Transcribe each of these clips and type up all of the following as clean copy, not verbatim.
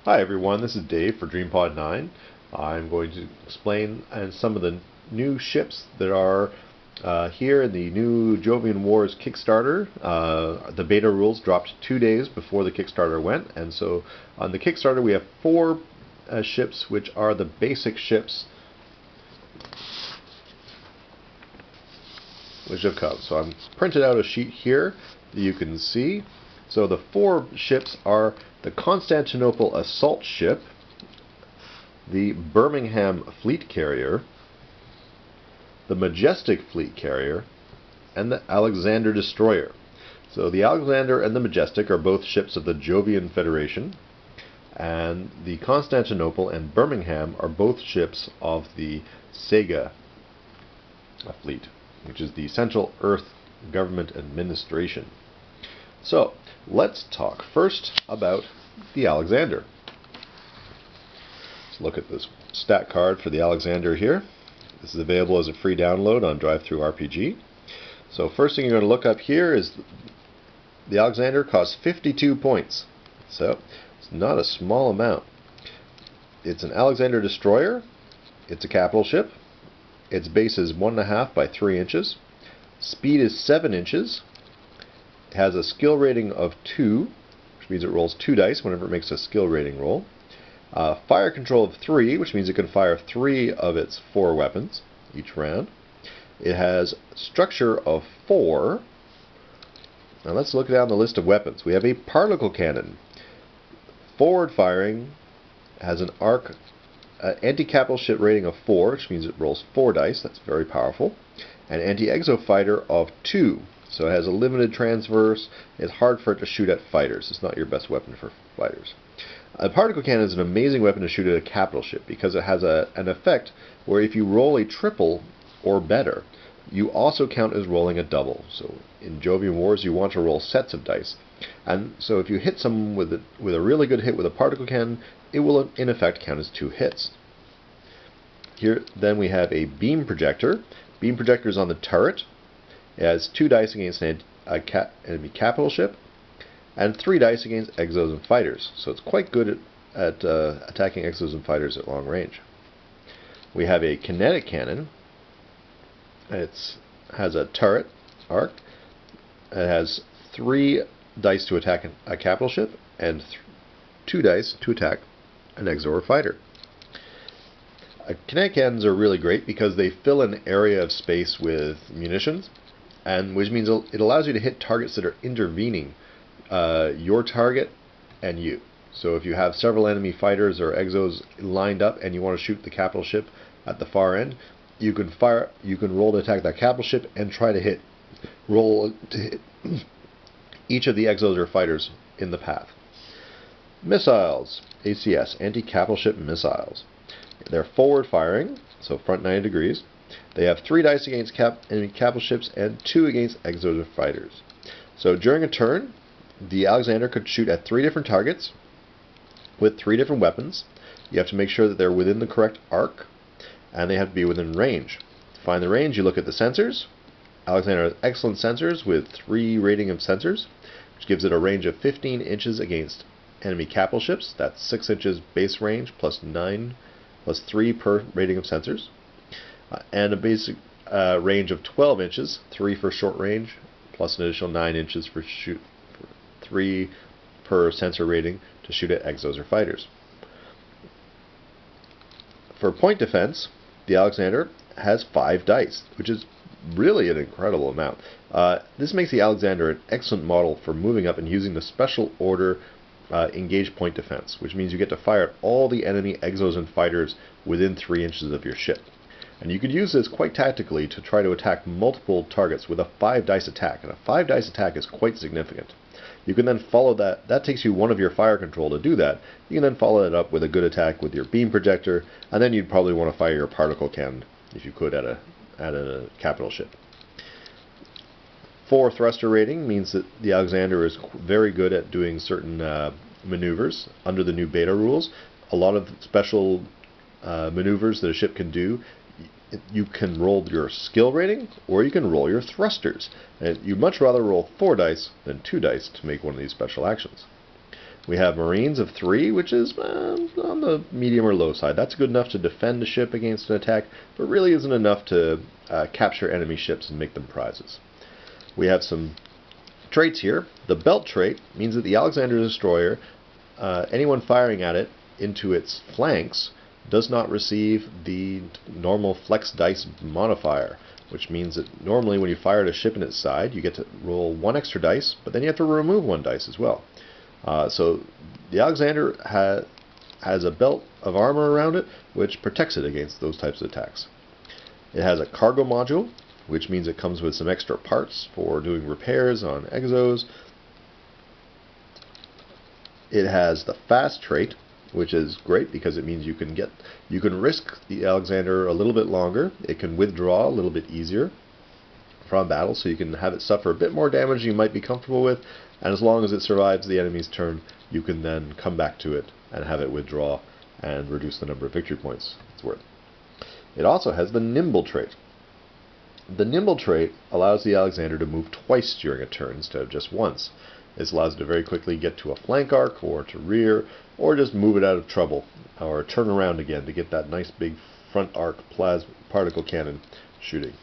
Hi everyone, this is Dave for DreamPod9. I'm going to explain some of the new ships that are here in the new Jovian Wars Kickstarter. The beta rules dropped 2 days before the Kickstarter went, and so on the Kickstarter we have 4 ships which are the basic ships which have come. So I'm printed out a sheet here that you can see. So the 4 ships are the Constantinople Assault Ship, the Birmingham Fleet Carrier, the Majestic Fleet Carrier, and the Alexander Destroyer. So the Alexander and the Majestic are both ships of the Jovian Federation, and the Constantinople and Birmingham are both ships of the Sega Fleet, which is the Central Earth Government Administration. So, let's talk first about the Alexander. Let's look at this stat card for the Alexander here. This is available as a free download on DriveThruRPG. So first thing you're going to look up here is the Alexander costs 52 points. So, it's not a small amount. It's an Alexander Destroyer. It's a capital ship. Its base is 1.5 by 3 inches. Speed is 7 inches. It has a skill rating of 2, which means it rolls 2 dice whenever it makes a skill rating roll. Fire control of 3, which means it can fire 3 of its 4 weapons each round. It has structure of 4. Now let's look down the list of weapons. We have a particle cannon. Forward firing, has an arc anti-capital ship rating of 4, which means it rolls 4 dice. That's very powerful. An anti-exo fighter of 2. So it has a limited transverse. It's hard for it to shoot at fighters. It's not your best weapon for fighters. A particle cannon is an amazing weapon to shoot at a capital ship because it has an effect where if you roll a triple or better, you also count as rolling a double. So in Jovian Wars you want to roll sets of dice. And so if you hit someone with a really good hit with a particle cannon, it will in effect count as 2 hits. Here then we have a beam projector. Beam projector is on the turret. It has 2 dice against an enemy capital ship, and 3 dice against exos and fighters. So it's quite good at attacking exos and fighters at long range. We have a kinetic cannon. It has a turret arc. It has 3 dice to attack a capital ship, and 2 dice to attack an exo or fighter. Kinetic cannons are really great because they fill an area of space with munitions, and which means it allows you to hit targets that are intervening your target and you. So if you have several enemy fighters or exos lined up and you want to shoot the capital ship at the far end, you can roll to attack that capital ship and try to roll to hit each of the exos or fighters in the path. Missiles, ACS, anti-capital ship missiles. They're forward firing, so front 90 degrees. They have 3 dice against enemy capital ships and 2 against exos or fighters. So during a turn, the Alexander could shoot at 3 different targets with 3 different weapons. You have to make sure that they're within the correct arc, and they have to be within range. To find the range, you look at the sensors. Alexander has excellent sensors with 3 rating of sensors, which gives it a range of 15 inches against enemy capital ships. That's 6 inches base range plus 3 per rating of sensors. And a basic range of 12 inches, 3 for short range, plus an additional 9 inches for 3 per sensor rating to shoot at exos or fighters. For point defense, the Alexander has 5 dice, which is really an incredible amount. This makes the Alexander an excellent model for moving up and using the special order engage point defense, which means you get to fire at all the enemy exos and fighters within 3 inches of your ship. And you could use this quite tactically to try to attack multiple targets with a 5 dice attack, and a 5 dice attack is quite significant. You can then follow that takes you one of your fire control to do that. You can then follow that up with a good attack with your beam projector, and then you'd probably want to fire your particle cannon, if you could, at a capital ship. 4 thruster rating means that the Alexander is very good at doing certain maneuvers under the new beta rules. A lot of special maneuvers that a ship can do, you can roll your skill rating or you can roll your thrusters. And you'd much rather roll 4 dice than 2 dice to make one of these special actions. We have Marines of 3, which is on the medium or low side. That's good enough to defend a ship against an attack, but really isn't enough to capture enemy ships and make them prizes. We have some traits here. The belt trait means that the Alexander Destroyer, anyone firing at it into its flanks, does not receive the normal flex dice modifier, which means that normally when you fire at a ship in its side, you get to roll 1 extra dice, but then you have to remove 1 dice as well. So the Alexander has a belt of armor around it, which protects it against those types of attacks. It has a cargo module, which means it comes with some extra parts for doing repairs on exos. It has the fast trait, which is great because it means you can risk the Alexander a little bit longer. It can withdraw a little bit easier from battle, so you can have it suffer a bit more damage than you might be comfortable with, and as long as it survives the enemy's turn, you can then come back to it and have it withdraw and reduce the number of victory points it's worth. It also has the nimble trait. The nimble trait allows the Alexander to move twice during a turn instead of just once. This allows it to very quickly get to a flank arc or to rear, or just move it out of trouble, or turn around again to get that nice big front arc plasma particle cannon shooting.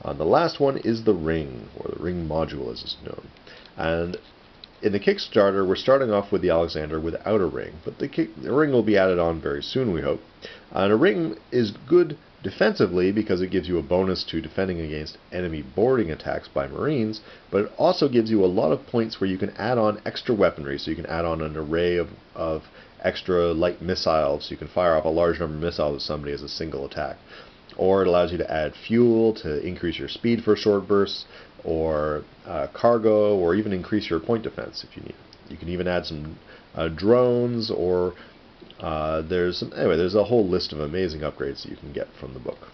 The last one is the ring, or the ring module as it's known. And in the Kickstarter, we're starting off with the Alexander without a ring, but the ring will be added on very soon, we hope. And a ring is good defensively because it gives you a bonus to defending against enemy boarding attacks by Marines, but it also gives you a lot of points where you can add on extra weaponry, so you can add on an array of extra light missiles, so you can fire off a large number of missiles at somebody as a single attack. Or it allows you to add fuel to increase your speed for short bursts, or cargo, or even increase your point defense if you need. You can even add some drones, or there's a whole list of amazing upgrades that you can get from the book.